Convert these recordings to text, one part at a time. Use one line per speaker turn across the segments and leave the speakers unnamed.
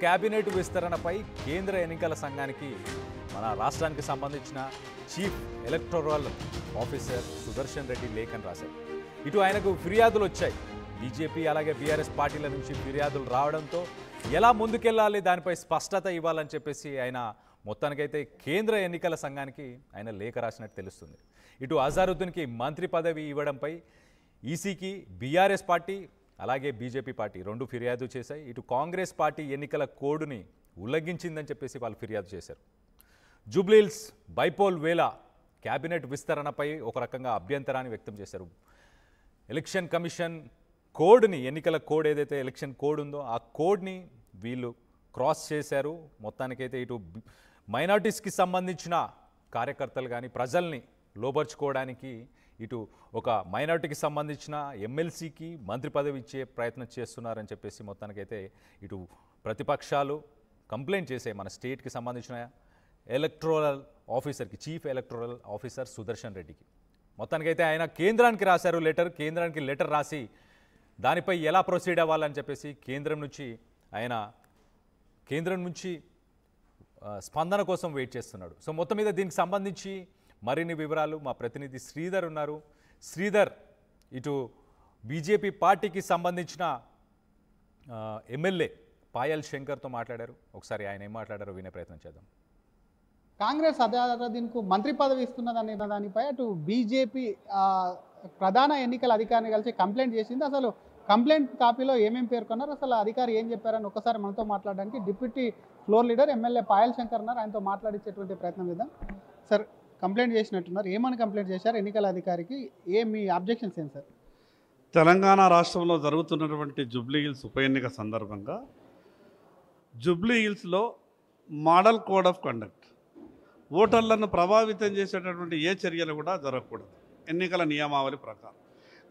Cabinet విస్తరణపై కేంద్ర ఎన్నికల సంఘానికి మన రాష్ట్రానికి సంబంధించిన chief electoral officer Sudarshan Reddy లేఖను రాశారు. ఇటు ఆయనకు ఫిర్యాదులు వచ్చాయి. బీజేపీ అలాగే బీఆర్ఎస్ పార్టీల నుంచి ఫిర్యాదులు రావడంతో ఎలా ముందుకెళ్లాలి దానిపై స్పష్టత ఇవ్వాలని చెప్పేసి ఆయన మొత్తానికైతే కేంద్ర ఎన్నికల సంఘానికి ఆయన లేఖ రాసినట్టు తెలుస్తుంది. ఇటు అజారుద్దీన్కి మంత్రి పదవి ఇవ్వడంపై ఈసీకి బీఆర్ఎస్ పార్టీ అలాగే బీజేపీ పార్టీ రెండు ఫిర్యాదు చేశాయి. ఇటు కాంగ్రెస్ పార్టీ ఎన్నికల కోడ్ని ఉల్లంఘించిందని చెప్పేసి వాళ్ళు ఫిర్యాదు చేశారు. జూబ్లీహిల్స్ బైపోల్ వేళ క్యాబినెట్ విస్తరణపై ఒక రకంగా అభ్యంతరాన్ని వ్యక్తం చేశారు. ఎలక్షన్ కమిషన్ కోడ్ని, ఎన్నికల కోడ్ ఏదైతే ఎలక్షన్ కోడ్ ఉందో ఆ కోడ్ని వీళ్ళు క్రాస్ చేశారు. మొత్తానికైతే ఇటు మైనారిటీస్కి సంబంధించిన కార్యకర్తలు కానీ ప్రజల్ని లోపరుచుకోవడానికి ఇటు ఒక మైనారిటీకి సంబంధించిన ఎమ్మెల్సీకి మంత్రి పదవి ఇచ్చే ప్రయత్నం చేస్తున్నారని చెప్పేసి మొత్తానికైతే ఇటు ప్రతిపక్షాలు కంప్లైంట్ చేసే మన స్టేట్కి సంబంధించిన ఎలక్టోరల్ ఆఫీసర్కి, చీఫ్ ఎలక్టోరల్ ఆఫీసర్ సుదర్శన్ రెడ్డికి మొత్తానికైతే ఆయన కేంద్రానికి రాశారు కేంద్రానికి లెటర్ రాసి దానిపై ఎలా ప్రొసీడ్ అవ్వాలని చెప్పేసి కేంద్రం నుంచి స్పందన కోసం వెయిట్ చేస్తున్నాడు. సో మొత్తం మీద దీనికి సంబంధించి మరిన్ని వివరాలు మా ప్రతినిధి శ్రీధర్ ఉన్నారు. శ్రీధర్, ఇటు బీజేపీ పార్టీకి సంబంధించిన ఎమ్మెల్యే పాయల్ శంకర్తో మాట్లాడారు. ఒకసారి ఆయన ఏం మాట్లాడారో వినే ప్రయత్నం చేద్దాం.
కాంగ్రెస్ అజారుద్దీన్కు మంత్రి పదవి ఇస్తున్నదనే దానిపై అటు బీజేపీ ప్రధాన ఎన్నికల అధికారిని కలిసి కంప్లైంట్ చేసింది. అసలు కంప్లైంట్ కాపీలో ఏమేమి పేర్కొన్నారు, అసలు అధికారి ఏం చెప్పారని ఒకసారి మనతో మాట్లాడడానికి deputy floor leader MLA Payal Shankar ఉన్నారు. ఆయనతో మాట్లాడించేటువంటి ప్రయత్నం చేద్దాం. సార్, కంప్లైంట్ చేసినట్టున్నారు, ఏమని కంప్లైంట్ చేశారు ఎన్నికల అధికారికి, మీ అబ్జెక్షన్స్ ఏంటి సార్?
తెలంగాణ రాష్ట్రంలో జరుగుతున్నటువంటి జూబ్లీహిల్స్ ఉప ఎన్నిక సందర్భంగా జూబ్లీహిల్స్లో మోడల్ కోడ్ ఆఫ్ కండక్ట్, ఓటర్లను ప్రభావితం చేసేటటువంటి ఏ చర్యలు కూడా జరగకూడదు ఎన్నికల నియమావళి ప్రకారం.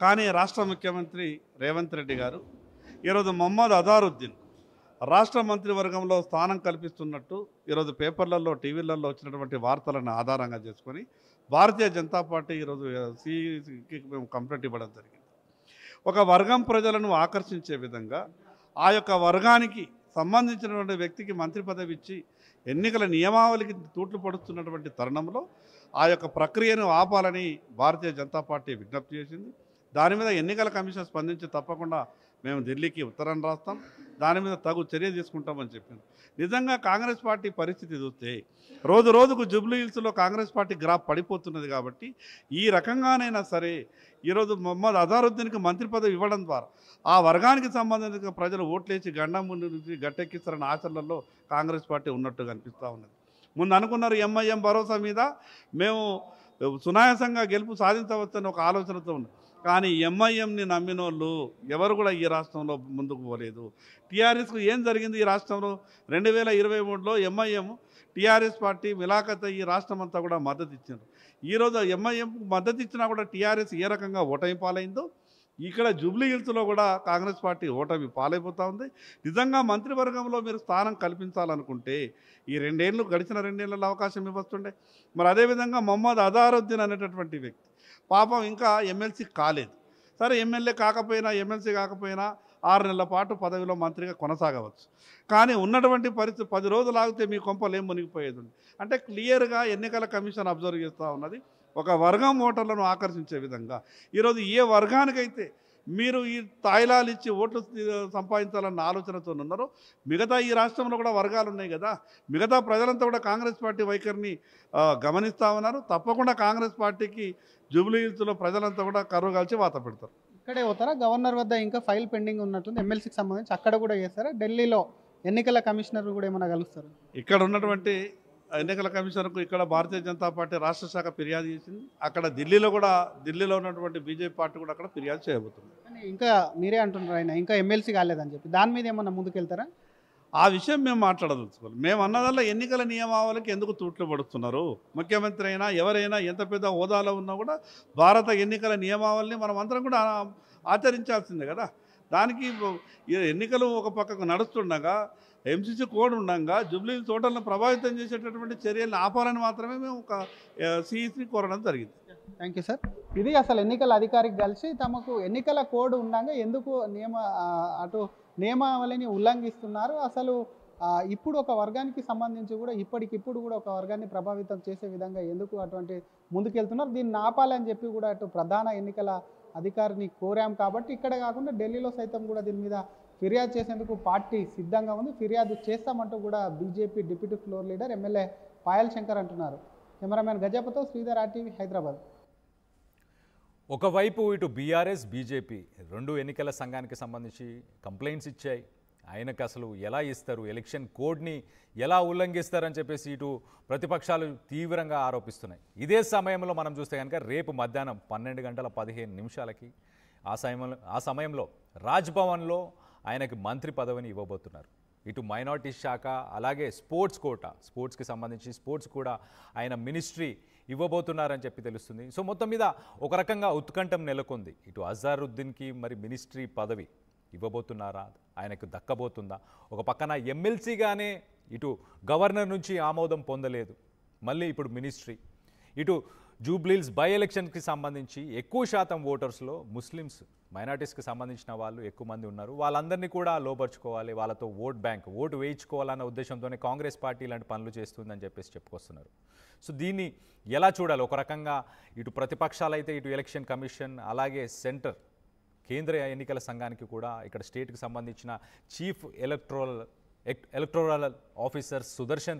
కానీ రాష్ట్ర ముఖ్యమంత్రి రేవంత్ రెడ్డి గారు ఈరోజు మొహమ్మద్ అజారుద్దీన్ రాష్ట్ర మంత్రివర్గంలో స్థానం కల్పిస్తున్నట్టు ఈరోజు పేపర్లలో, టీవీలలో వచ్చినటువంటి వార్తలను ఆధారంగా చేసుకొని భారతీయ జనతా పార్టీ ఈరోజు సిఈసికి మేము కంప్లైంట్ ఇవ్వడం జరిగింది. ఒక వర్గం ప్రజలను ఆకర్షించే విధంగా ఆ యొక్క వర్గానికి సంబంధించినటువంటి వ్యక్తికి మంత్రి పదవి ఇచ్చి ఎన్నికల నియమావళికి తూట్లు పడుతున్నటువంటి తరుణంలో ఆ యొక్క ప్రక్రియను ఆపాలని భారతీయ జనతా పార్టీ విజ్ఞప్తి చేసింది. దాని మీద ఎన్నికల కమిషన్ స్పందించి తప్పకుండా మేము ఢిల్లీకి ఉత్తరం రాస్తాం, దాని మీద తగు చర్య తీసుకుంటామని చెప్పింది. నిజంగా కాంగ్రెస్ పార్టీ పరిస్థితి చూస్తే రోజు రోజుకు జూబ్లీహిల్స్లో కాంగ్రెస్ పార్టీ గ్రాఫ్ పడిపోతున్నది. కాబట్టి ఈ రకంగానైనా సరే ఈరోజు మొహమ్మద్ అజారుద్దీన్కి మంత్రి పదవి ఇవ్వడం ద్వారా ఆ వర్గానికి సంబంధించిన ప్రజలు ఓట్లేసి గండం ముందు నుంచి గట్టెక్కిస్తారన్న ఆచరణలో కాంగ్రెస్ పార్టీ ఉన్నట్టుగా అనిపిస్తూ ఉన్నది. ముందు అనుకున్నారు ఎంఐఎం భరోసా మీద మేము సునాయాసంగా గెలుపు సాధించవచ్చని ఒక ఆలోచనతో ఉంది. కానీ ఎంఐఎంని నమ్మిన వాళ్ళు ఎవరు కూడా ఈ రాష్ట్రంలో ముందుకు పోలేదు. టీఆర్ఎస్కు ఏం జరిగింది ఈ రాష్ట్రంలో 2023లో ఎంఐఎం టీఆర్ఎస్ పార్టీ మిలాఖత్ ఈ రాష్ట్రం అంతా కూడా మద్దతు ఇచ్చారు. ఈరోజు ఎంఐఎంకు మద్దతు ఇచ్చినా కూడా టీఆర్ఎస్ ఏ రకంగా ఓటమి పాలైందో ఇక్కడ జూబ్లీహిల్స్లో కూడా కాంగ్రెస్ పార్టీ ఓటమి పాలైపోతూ ఉంది. నిజంగా మంత్రివర్గంలో మీరు స్థానం కల్పించాలనుకుంటే ఈ గడిచిన రెండేళ్లలో అవకాశం ఇవ్వస్తుండే. మరి అదేవిధంగా మొహమ్మద్ అజారుద్దీన్ అనేటటువంటి వ్యక్తి పాపం ఇంకా ఎమ్మెల్సీ కాలేదు. సరే, ఎమ్మెల్యే కాకపోయినా ఎమ్మెల్సీ కాకపోయినా 6 నెలల పాటు పదవిలో మంత్రిగా కొనసాగవచ్చు. కానీ ఉన్నటువంటి పరిస్థితి 10 రోజులు ఆగితే మీ కొంపలు ఏం మునిగిపోయేది ఉంది. అంటే క్లియర్గా ఎన్నికల కమిషన్ అబ్జర్వ్ చేస్తూ ఉన్నది ఒక వర్గం ఓటర్లను ఆకర్షించే విధంగా. ఈరోజు ఏ వర్గానికైతే మీరు ఈ తాయిలాలు ఇచ్చి ఓట్లు సంపాదించాలన్న ఆలోచనతో ఉన్నారో మిగతా ఈ రాష్ట్రంలో కూడా వర్గాలు ఉన్నాయి కదా, మిగతా ప్రజలంతా కూడా కాంగ్రెస్ పార్టీ వైఖరిని గమనిస్తూ ఉన్నారు. తప్పకుండా కాంగ్రెస్ పార్టీకి జూబ్లీహిల్స్లో ప్రజలంతా కూడా కరువు కాల్చి వాత పెడతారు.
ఇక్కడే పోతారా? గవర్నర్ వద్ద ఇంకా ఫైల్ పెండింగ్ ఉన్నట్టుంది ఎమ్మెల్సీకి సంబంధించి, అక్కడ కూడా చేస్తారా? ఢిల్లీలో ఎన్నికల కమిషనర్ కూడా ఏమైనా కలుస్తారు?
ఇక్కడ ఉన్నటువంటి ఎన్నికల కమిషనర్కు ఇక్కడ భారతీయ జనతా పార్టీ రాష్ట్ర శాఖ ఫిర్యాదు చేసింది. అక్కడ ఢిల్లీలో ఉన్నటువంటి బీజేపీ పార్టీ కూడా అక్కడ ఫిర్యాదు చేయబోతుంది.
కానీ ఇంకా మీరే అంటున్నారు ఆయన ఇంకా ఎమ్మెల్సీ కాలేదని చెప్పి, దాని మీద ఏమన్నా ముందుకెళ్తారా?
ఆ విషయం మేము మాట్లాడదలుచుకోవాలి. మేము అన్నదల్లా ఎన్నికల నియమావళికి ఎందుకు తూట్లు పడుతున్నారు, ముఖ్యమంత్రి అయినా ఎవరైనా ఎంత పెద్ద హోదాలో ఉన్నా కూడా భారత ఎన్నికల నియమావళిని మనం అందరం కూడా ఆచరించాల్సిందే కదా. దానికి ఎన్నికలు ఒక పక్కకు నడుస్తుండగా ఎంసీసీ కోడ్ ఉండగా జూబ్లీహిల్స్ ఓటర్లను ప్రభావితం చేసేటటువంటి చర్యలను ఆపాలని మాత్రమే మేము ఒక సిఈసి కోరడం జరిగింది.
Thank you sir. ఇది అసలు ఎన్నికల అధికారికి కలిసి తమకు ఎన్నికల కోడ్ ఉండగా ఎందుకు నియమావళిని ఉల్లంఘిస్తున్నారు, అసలు ఇప్పుడు ఒక వర్గానికి సంబంధించి కూడా ఇప్పటికిప్పుడు కూడా ఒక వర్గాన్ని ప్రభావితం చేసే విధంగా ఎందుకు అటువంటి ముందుకెళ్తున్నారు, దీన్ని ఆపాలని చెప్పి కూడా అటు ప్రధాన ఎన్నికల అధికారిని కోరాం. కాబట్టి ఇక్కడ కాకుండా ఢిల్లీలో సైతం కూడా దీని మీద ఫిర్యాదు చేసేందుకు పార్టీ సిద్ధంగా ఉంది. ఫిర్యాదు చేస్తామంటూ కూడా BJP deputy floor leader MLA Payal Shankar అంటున్నారు. కెమెరామెన్ గజపతో శ్రీధర్, RTV, హైదరాబాద్.
ఒకవైపు ఇటు బీఆర్ఎస్ బీజేపీ రెండు ఎన్నికల సంఘానికి సంబంధించి కంప్లైంట్స్ ఇచ్చాయి. ఆయనకు అసలు ఎలా ఇస్తారు, ఎలక్షన్ కోడ్ని ఎలా ఉల్లంఘిస్తారని చెప్పేసి ఇటు ప్రతిపక్షాలు తీవ్రంగా ఆరోపిస్తున్నాయి. ఇదే సమయంలో మనం చూస్తే కనుక రేపు మధ్యాహ్నం 12:15 ఆ సమయంలో రాజ్భవన్లో ఆయనకి మంత్రి పదవిని ఇవ్వబోతున్నారు. ఇటు మైనారిటీ శాఖ అలాగే స్పోర్ట్స్ కోటా, స్పోర్ట్స్కి సంబంధించి స్పోర్ట్స్ కూడా ఆయన మినిస్ట్రీ ఇవ్వబోతున్నారని చెప్పి తెలుస్తుంది. సో మొత్తం మీద ఒక రకంగా ఉత్కంఠం నెలకొంది. ఇటు అజారుద్దీన్కి మరి మినిస్ట్రీ పదవి ఇవ్వబోతున్నారా, ఆయనకు దక్కబోతుందా? ఒక పక్కన ఎమ్మెల్సీగానే ఇటు గవర్నర్ నుంచి ఆమోదం పొందలేదు, మళ్ళీ ఇప్పుడు మినిస్ట్రీ. ఇటు జూబ్లీహిల్స్ బై ఎలక్షన్కి సంబంధించి ఎక్కువ శాతం ఓటర్స్లో ముస్లిమ్స్, మైనార్టీస్కి సంబంధించిన వాళ్ళు ఎక్కువ మంది ఉన్నారు. వాళ్ళందరినీ కూడా లోపరుచుకోవాలి, వాళ్ళతో ఓటు వేయించుకోవాలన్న ఉద్దేశంతోనే కాంగ్రెస్ పార్టీ ఇలాంటి పనులు చేస్తుందని చెప్పేసి చెప్పుకొస్తున్నారు. సో దీన్ని ఎలా చూడాలి? ఒక రకంగా ఇటు ప్రతిపక్షాలైతే ఇటు ఎలక్షన్ కమిషన్ అలాగే సెంటర్ కేంద్ర ఎన్నికల సంఘానికి కూడా ఇక్కడ స్టేట్కి సంబంధించిన చీఫ్ ఎలక్టోరల్ ఆఫీసర్ సుదర్శన్